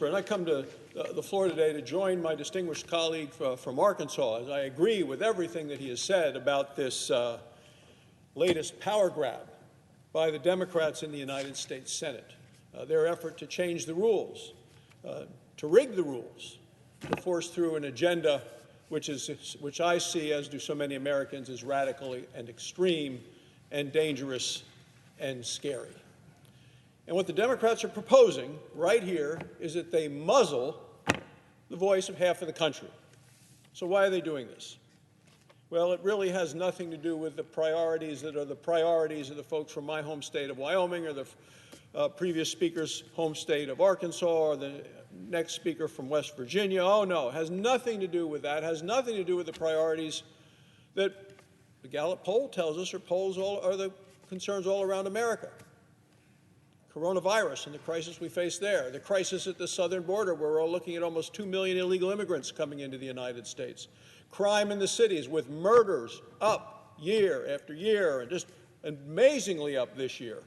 And I come to the floor today to join my distinguished colleague from Arkansas, as I agree with everything that he has said about this latest power grab by the Democrats in the United States Senate, their effort to change the rules, to rig the rules, to force through an agenda which I see, as do so many Americans, as radical and extreme and dangerous and scary. And what the Democrats are proposing right here is that they muzzle the voice of half of the country. So why are they doing this? Well, it really has nothing to do with the priorities that are the priorities of the folks from my home state of Wyoming, or the previous speaker's home state of Arkansas, or the next speaker from West Virginia. Oh, no, it has nothing to do with that. It has nothing to do with the priorities that the Gallup poll tells us are the concerns all around America. Coronavirus and the crisis we face there, the crisis at the southern border where we're all looking at almost 2 million illegal immigrants coming into the United States, crime in the cities with murders up year after year and just amazingly up this year.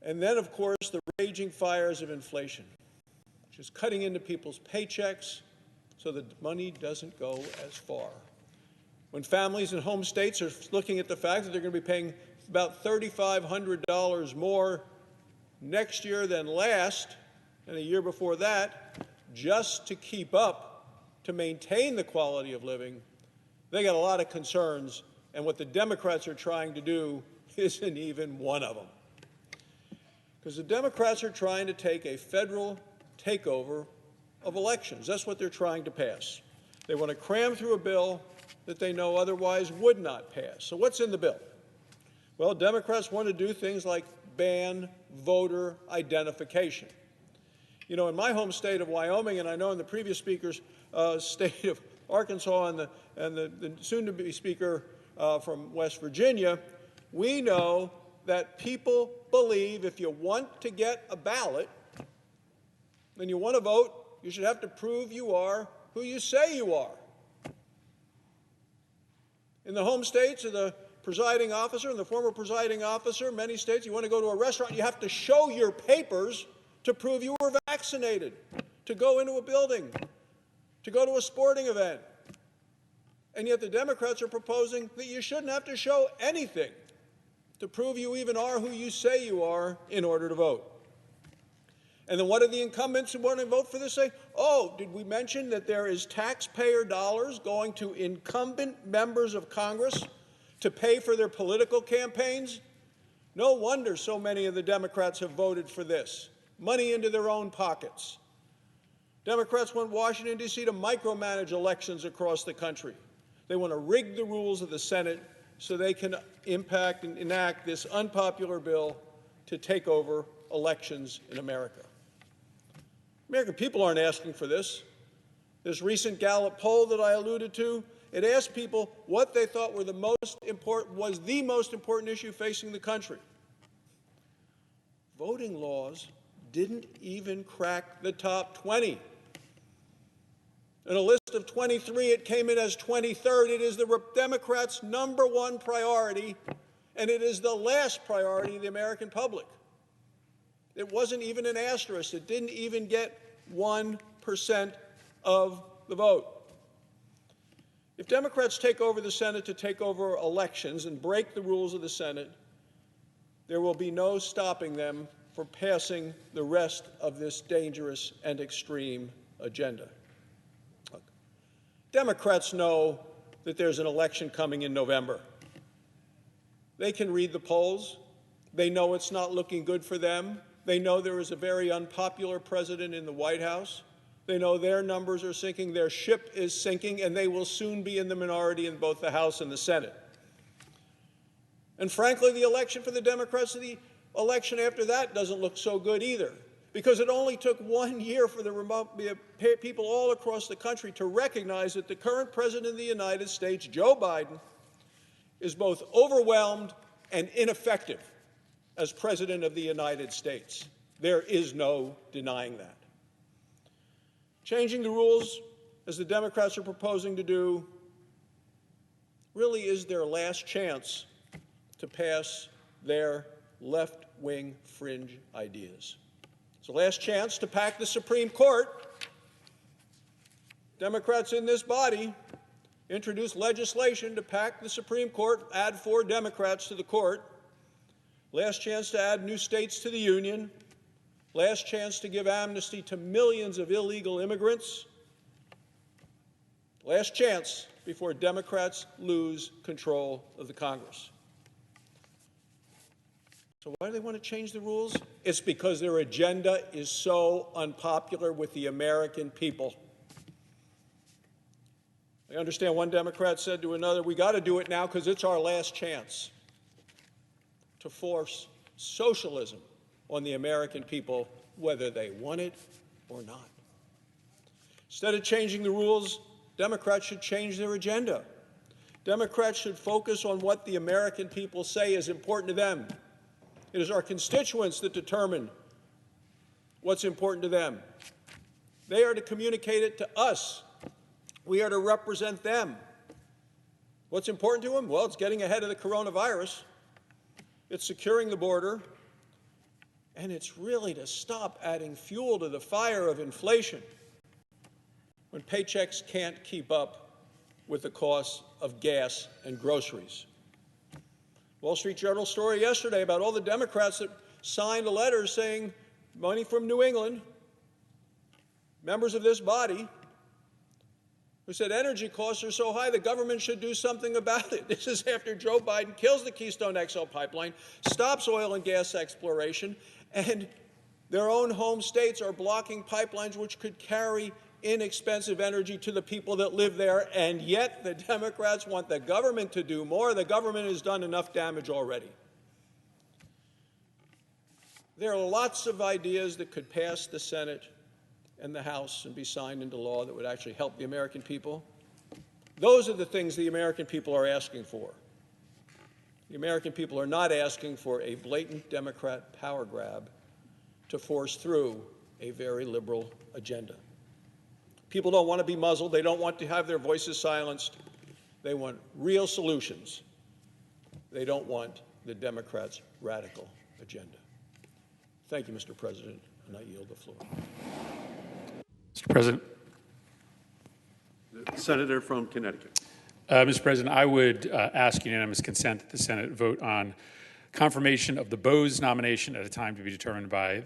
And then, of course, the raging fires of inflation, which is cutting into people's paychecks so that money doesn't go as far. When families in home states are looking at the fact that they're going to be paying about $3,500 more next year than last, and the year before that, just to keep up, to maintain the quality of living, they got a lot of concerns, and what the Democrats are trying to do isn't even one of them. Because the Democrats are trying to take a federal takeover of elections. That's what they're trying to pass. They want to cram through a bill that they know otherwise would not pass. So what's in the bill? Well, Democrats want to do things like ban voter identification. You know, in my home state of Wyoming, and I know in the previous speaker's state of Arkansas and the soon-to-be speaker from West Virginia, we know that people believe if you want to get a ballot and you want to vote, you should have to prove you are who you say you are. In the home states of the presiding officer and the former presiding officer, many states, you want to go to a restaurant, you have to show your papers to prove you were vaccinated, to go into a building, to go to a sporting event. And yet the Democrats are proposing that you shouldn't have to show anything to prove you even are who you say you are in order to vote. And then what do the incumbents who want to vote for this say? Oh, did we mention that there is taxpayer dollars going to incumbent members of Congress to pay for their political campaigns? No wonder so many of the Democrats have voted for this. Money into their own pockets. Democrats want Washington, D.C. to micromanage elections across the country. They want to rig the rules of the Senate so they can impact and enact this unpopular bill to take over elections in America. American people aren't asking for this. This recent Gallup poll that I alluded to, it asked people what they thought was the most important issue facing the country. Voting laws didn't even crack the top 20. In a list of 23, it came in as 23rd. It is the Democrats' #1 priority, and it is the last priority of the American public. It wasn't even an asterisk. It didn't even get 1% of the vote. If Democrats take over the Senate to take over elections and break the rules of the Senate, there will be no stopping them from passing the rest of this dangerous and extreme agenda. Look, Democrats know that there's an election coming in November. They can read the polls. They know it's not looking good for them. They know there is a very unpopular president in the White House. They know their numbers are sinking, their ship is sinking, and they will soon be in the minority in both the House and the Senate. And frankly, the election for the Democrats, the election after that doesn't look so good either, because it only took 1 year for the people all across the country to recognize that the current president of the United States, Joe Biden, is both overwhelmed and ineffective as president of the United States. There is no denying that. Changing the rules, as the Democrats are proposing to do, really is their last chance to pass their left-wing fringe ideas. It's the last chance to pack the Supreme Court. Democrats in this body introduced legislation to pack the Supreme Court, add 4 Democrats to the court. Last chance to add new states to the Union. Last chance to give amnesty to millions of illegal immigrants. Last chance before Democrats lose control of the Congress. So why do they want to change the rules? It's because their agenda is so unpopular with the American people. I understand one Democrat said to another, we got to do it now because it's our last chance to force socialism on the American people, whether they want it or not. Instead of changing the rules, Democrats should change their agenda. Democrats should focus on what the American people say is important to them. It is our constituents that determine what's important to them. They are to communicate it to us. We are to represent them. What's important to them? Well, it's getting ahead of the coronavirus. It's securing the border. And it's really to stop adding fuel to the fire of inflation when paychecks can't keep up with the cost of gas and groceries. Wall Street Journal story yesterday about all the Democrats that signed a letter saying money from New England, members of this body, who said energy costs are so high the government should do something about it. This is after Joe Biden kills the Keystone XL pipeline, stops oil and gas exploration, and their own home states are blocking pipelines which could carry inexpensive energy to the people that live there, and yet the Democrats want the government to do more. The government has done enough damage already. There are lots of ideas that could pass the Senate and the House and be signed into law that would actually help the American people. Those are the things the American people are asking for. The American people are not asking for a blatant Democrat power grab to force through a very liberal agenda. People don't want to be muzzled. They don't want to have their voices silenced. They want real solutions. They don't want the Democrats' radical agenda. Thank you, Mr. President, and I yield the floor. Mr. President. The senator from Connecticut. Mr. President, I would ask unanimous consent that the Senate vote on confirmation of the Bose nomination at a time to be determined by